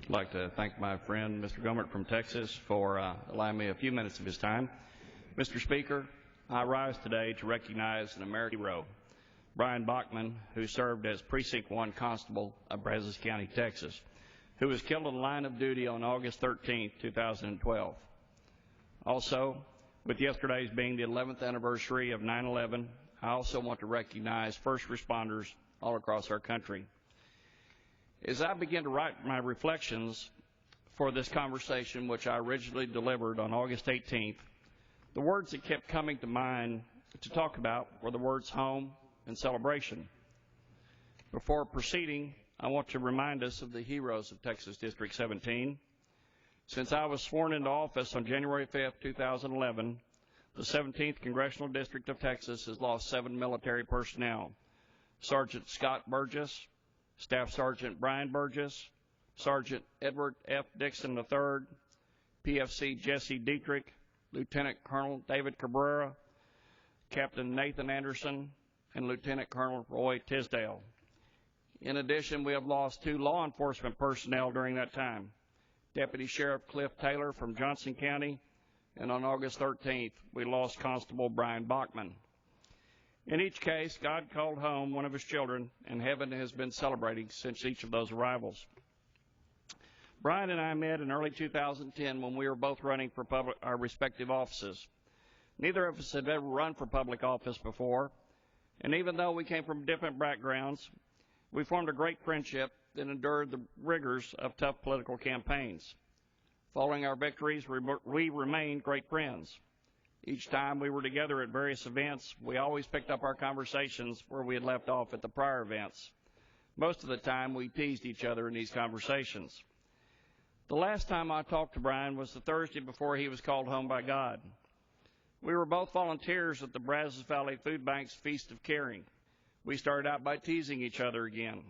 I'd like to thank my friend, Mr. Gummert from Texas, for allowing me a few minutes of his time. Mr. Speaker, I rise today to recognize an American hero, Brian Bachmann, who served as Precinct 1 Constable of Brazos County, Texas, who was killed in the line of duty on August 13, 2012. Also, with yesterday's being the 11th anniversary of 9/11, I also want to recognize first responders all across our country. As I begin to write my reflections for this conversation, which I originally delivered on August 18th, the words that kept coming to mind to talk about were the words home and celebration. Before proceeding, I want to remind us of the heroes of Texas District 17. Since I was sworn into office on January 5, 2011, the 17th Congressional District of Texas has lost 7 military personnel: Sergeant Scott Burgess, Staff Sergeant Brian Burgess, Sergeant Edward F. Dixon III, PFC Jesse Dietrich, Lieutenant Colonel David Cabrera, Captain Nathan Anderson, and Lieutenant Colonel Roy Tisdale. In addition, we have lost 2 law enforcement personnel during that time: Deputy Sheriff Cliff Taylor from Johnson County, and on August 13th, we lost Constable Brian Bachmann. In each case, God called home one of his children, and heaven has been celebrating since each of those arrivals. Brian and I met in early 2010 when we were both running for our respective offices. Neither of us had ever run for public office before, and even though we came from different backgrounds, we formed a great friendship that endured the rigors of tough political campaigns. Following our victories, we remained great friends. Each time we were together at various events, we always picked up our conversations where we had left off at the prior events. Most of the time, we teased each other in these conversations. The last time I talked to Brian was the Thursday before he was called home by God. We were both volunteers at the Brazos Valley Food Bank's Feast of Caring. We started out by teasing each other again.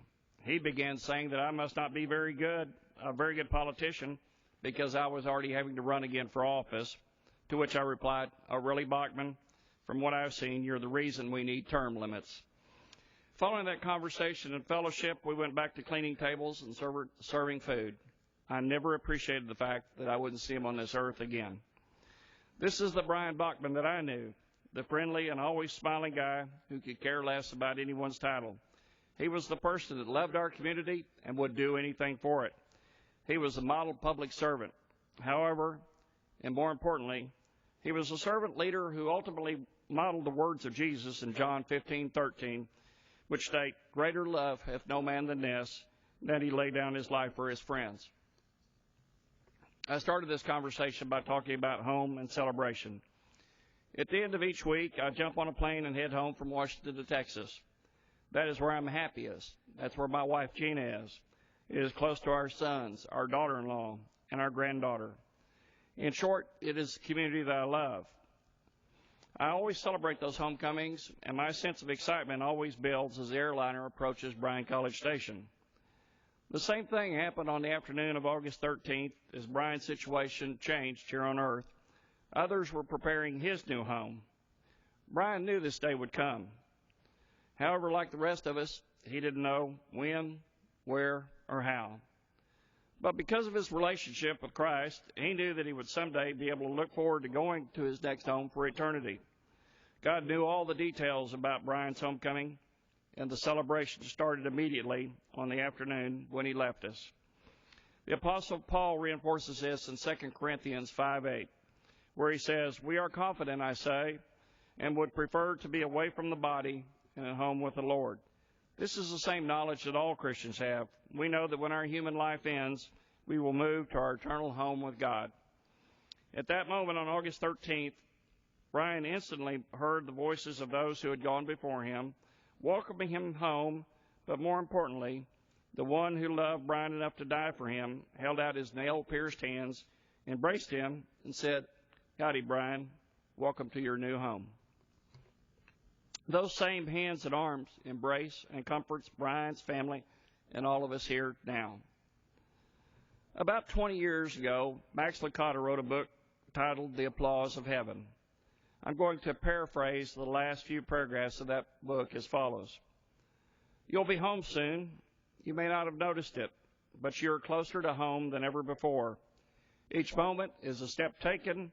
He began saying that I must not be a very good politician because I was already having to run again for office. To which I replied, "Oh, really, Bachmann? From what I've seen, you're the reason we need term limits." Following that conversation and fellowship, we went back to cleaning tables and serving food. I never appreciated the fact that I wouldn't see him on this earth again. This is the Brian Bachmann that I knew, the friendly and always smiling guy who could care less about anyone's title. He was the person that loved our community and would do anything for it. He was a model public servant. However, and more importantly, he was a servant leader who ultimately modeled the words of Jesus in John 15:13, which state, "Greater love hath no man than this, that he lay down his life for his friends." I started this conversation by talking about home and celebration. At the end of each week, I jump on a plane and head home from Washington to Texas. That is where I'm happiest. That's where my wife Gina is. It is close to our sons, our daughter-in-law, and our granddaughter. In short, it is the community that I love. I always celebrate those homecomings, and my sense of excitement always builds as the airliner approaches Bryan College Station. The same thing happened on the afternoon of August 13th as Brian's situation changed here on Earth. Others were preparing his new home. Brian knew this day would come. However, like the rest of us, he didn't know when, where, or how. But because of his relationship with Christ, he knew that he would someday be able to look forward to going to his next home for eternity. God knew all the details about Brian's homecoming, and the celebration started immediately on the afternoon when he left us. The Apostle Paul reinforces this in 2 Corinthians 5:8, where he says, "We are confident, I say, and would prefer to be away from the body and at home with the Lord." This is the same knowledge that all Christians have. We know that when our human life ends, we will move to our eternal home with God. At that moment on August 13th, Brian instantly heard the voices of those who had gone before him, welcoming him home, but more importantly, the one who loved Brian enough to die for him held out his nail-pierced hands, embraced him, and said, "Howdy, Brian. Welcome to your new home." Those same hands and arms embrace and comforts Brian's family and all of us here now. About 20 years ago, Max Lucado wrote a book titled The Applause of Heaven. I'm going to paraphrase the last few paragraphs of that book as follows. "You'll be home soon. You may not have noticed it, but you're closer to home than ever before. Each moment is a step taken.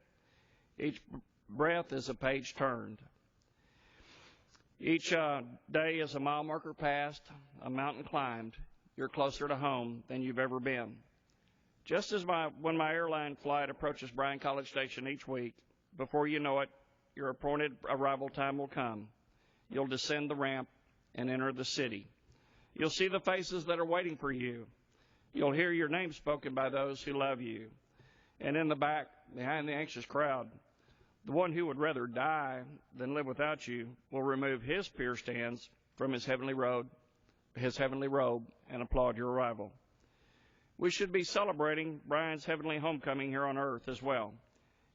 Each breath is a page turned. Each day is a mile marker passed, a mountain climbed. You're closer to home than you've ever been. Just as when my airline flight approaches Bryan College Station each week, before you know it, your appointed arrival time will come. You'll descend the ramp and enter the city. You'll see the faces that are waiting for you. You'll hear your name spoken by those who love you. And in the back, behind the anxious crowd, the one who would rather die than live without you will remove his pierced hands from his heavenly robe, and applaud your arrival. We should be celebrating Brian's heavenly homecoming here on earth as well.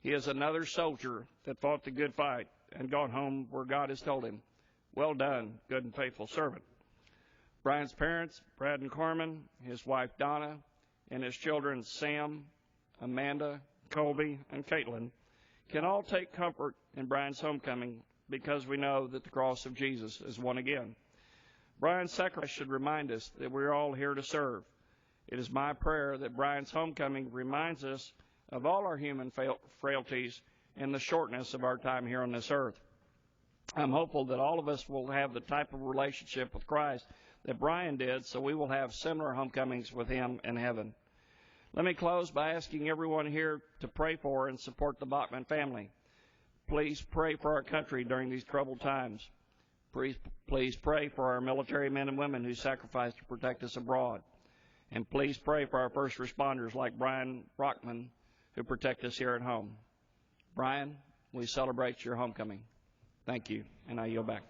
He is another soldier that fought the good fight and got home where God has told him, "Well done, good and faithful servant." Brian's parents, Brad and Carmen, his wife Donna, and his children Sam, Amanda, Colby, and Caitlin can all take comfort in Brian's homecoming because we know that the cross of Jesus is won again. Brian's sacrifice should remind us that we're all here to serve. It is my prayer that Brian's homecoming reminds us of all our human frailties and the shortness of our time here on this earth. I'm hopeful that all of us will have the type of relationship with Christ that Brian did, so we will have similar homecomings with him in heaven. Let me close by asking everyone here to pray for and support the Bachmann family. Please pray for our country during these troubled times. Please pray for our military men and women who sacrifice to protect us abroad. And please pray for our first responders like Brian Bachmann who protect us here at home. Brian, we celebrate your homecoming. Thank you, and I yield back.